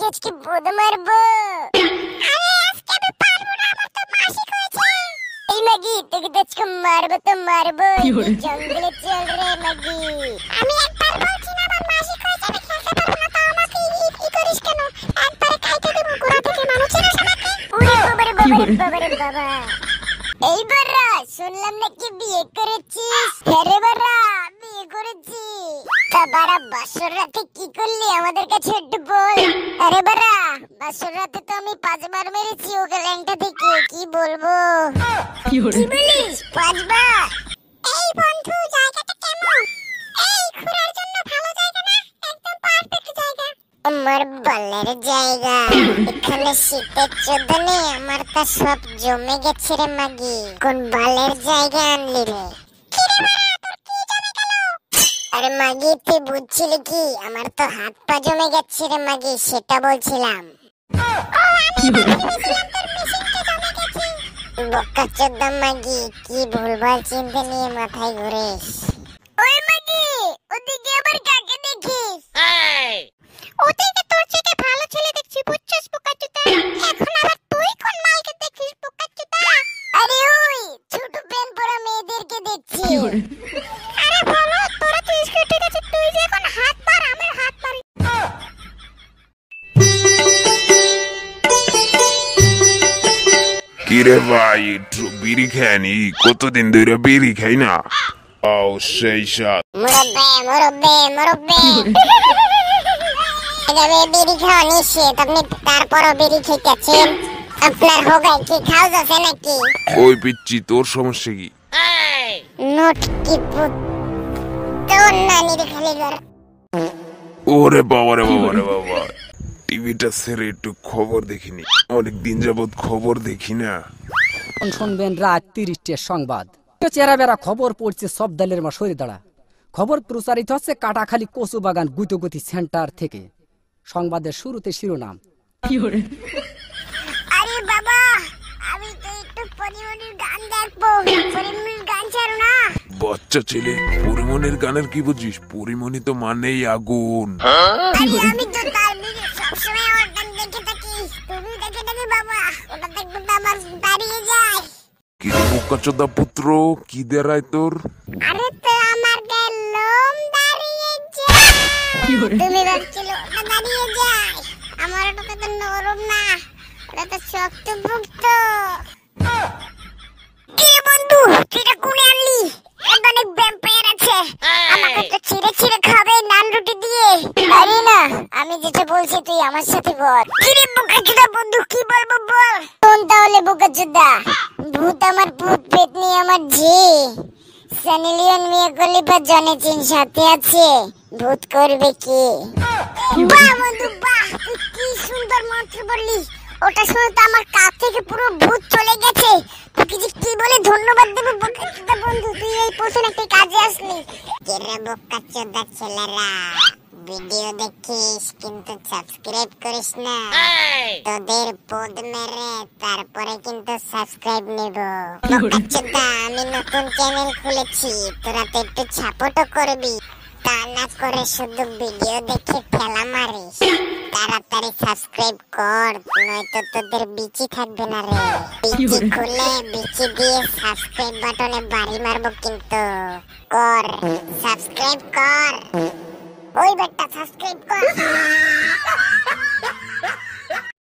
তোকে আজকে বোধ মারবো। আরে আজকে আমি পারবো না, আমার তো মাসিক হয়েছে। এই মাগি তোকে তো আজকে মারবো তো মারবো। জঙ্গলে চল রে মাগি। আমি একবার বলছি না আমার মাসিক হয়েছে, আমি খেলতে পারবো না, তাও আমাকে ই করিস কেন? একবারে কাইটে দেব গোড়া থেকে, মানুষের সাথে। ওরে বাবারে বাবারে বাবারে বাবা। এইবার শুনলাম নাকি বিয়ে করেছিস? হ্যাঁ রে বাড়া, বিয়ে করেছি। তা বাড়া বাসর রাতে কি করলি আমাদের কাছে একটু বল। আরে বাড়া বাসর রাতে তো আমি 5 বার মেরেছি ওকে ল্যাংটা থেকে, কি বলবো। কি বলিস 5 বার? এই বন্ধু জায়গাটা কেমন? এই ঘোরার জন্য ভালো জায়গা না? একদম পারফেক্ট জায়গা। আমার বালের জায়গা। এখানে শীতের চোদনে আমার তা সব জমে গেছে রে মাগি। কোন বালের জায়গা আনলি রে? আরে মাগি তুই বুঝছিলি কি, আমার তো হাত পা জমে গেছে রে মাগি, সেটা বলছিলাম। বক্কা চোদা মাগি, কি ভুলভাল চিন্তা নিয়ে মাথায় ঘুরিস। ওই মাগি ওদিকে আবার কাকে দেখিস? ওদিকে তোর থেকে ভালো ছেলে দেখছি, বুঝছিস বোকাচোদা? এখন আবার তুই কোন মালকে দেখিস বোকাচোদা? আরে ওই ছোট প্যান্ট পরা মেয়েদেরকে দেখছি। আরে ভালো তোরা তো স্কুটি আছে, তুই যে এখন হাত মার, আমার হাত মারি। কিরে ভাই একটু বিড়ি খায়নি? কতদিন ধরে বিড়ি খাই না। ও সেই সাত মুরব্বে মুরব্বে মুরব্বে। এভাবে বিড়ি খাওয়া নিষেধ, আপনি তারপরও বিড়ি খেতেছেন। আপনার হোগায় কি খাওয়া যাচ্ছে নাকি? ওই পিচ্ছি তোর সমস্যা কি? নোট কি পুত তোর নানির খালি ঘর। ওরে বাবা রে বাবা রে বাবা, টিভিটা ছেড়ে একটু খবর দেখিনি, অনেকদিন যাবত খবর দেখি না। শুনবেন রাত ৩০টার সংবাদ। চেরা বেড়া খবর পড়ছে সব দলের মা সরে দাঁড়া। খবর প্রচারিত হচ্ছে কাটাখালী কচুবাগান গুতগতি সেন্টার থেকে। সংবাদের শুরুতে শিরোনাম। আরে বাবা আমি তো একটু পরিমনির গান দেখবো, পরিমনির গান ছাড়ো না। বাচ্চা ছেলে পরিমনির গানের কি বুঝিস? পরিমনি তো মানেই আগুন। আরে আমি তো তার ভিডিও সবসময় আমার গান দেখে থাকি, তুমি দেখে দেখে বাবা ওটা দেখতে তো আমার দাঁড়িয়ে যায়। কি বোকাচোদা পুত্র, কি দেরায় তোর? আরে তো আমার গায়ে লোম দাঁড়িয়ে যায়। তুমি ভাবছিলে ওটা দাঁড়িয়ে যায়, আমার ওটা তো নরম না, ওটা তো শক্ত ভুক্ত। কি বন্ধু তুই এটা কোনে আনলি? এখানে অনেক ভ্যাম্পায়ার আছে, আমাকে তো ছিঁড়ে ছিঁড়ে খাবে নান রুটি দিয়ে। আরে না আমি যেটা বলছি তুই আমার সাথে বল। কি রে বোকাচোদা বন্ধু, কি বলবো বল। কোন তাহলে বোকাচোদা? ভূত আমার ভূত পেতনি আমার ঝি সানি লিওন মিয়া খলিফা জনি চিন সাথে আছে, ভূত করবে কি? বাহ বন্ধু বাহ, তুই কি সুন্দর মন্ত্র বললি, ওটা শুনে তো আমার কাছ থেকে পুরো ভূত চলে গেছে। তোকে যে কি বলে ধন্যবাদ দেব বোকাচোদা বন্ধু, তুই এই প্রশ্ন একটা কাজে আসলি। কেরে বোকাচোদা ছেলেরা ভিডিও দেখিস কিন্তু সাবস্ক্রাইব করিস না, তোদের পদ মেরে তারপরে কিন্তু সাবস্ক্রাইব নেব। বোকাচোদা আমি নতুন চ্যানেল খুলেছি, তোরা তো একটু সাপোর্টও করবি, তা না করে শুধু ভিডিও দেখে ফেলা মারিস। তাড়াতাড়ি সাবস্ক্রাইব কর, নয়তো তোদের বিচি থাকবে না রে। বিচি খুলে বিচি দিয়ে সাবস্ক্রাইব বাটনে বাড়ি মারবো কিন্তু। কর সাবস্ক্রাইব কর, ওই বেটা সাবস্ক্রাইব কর।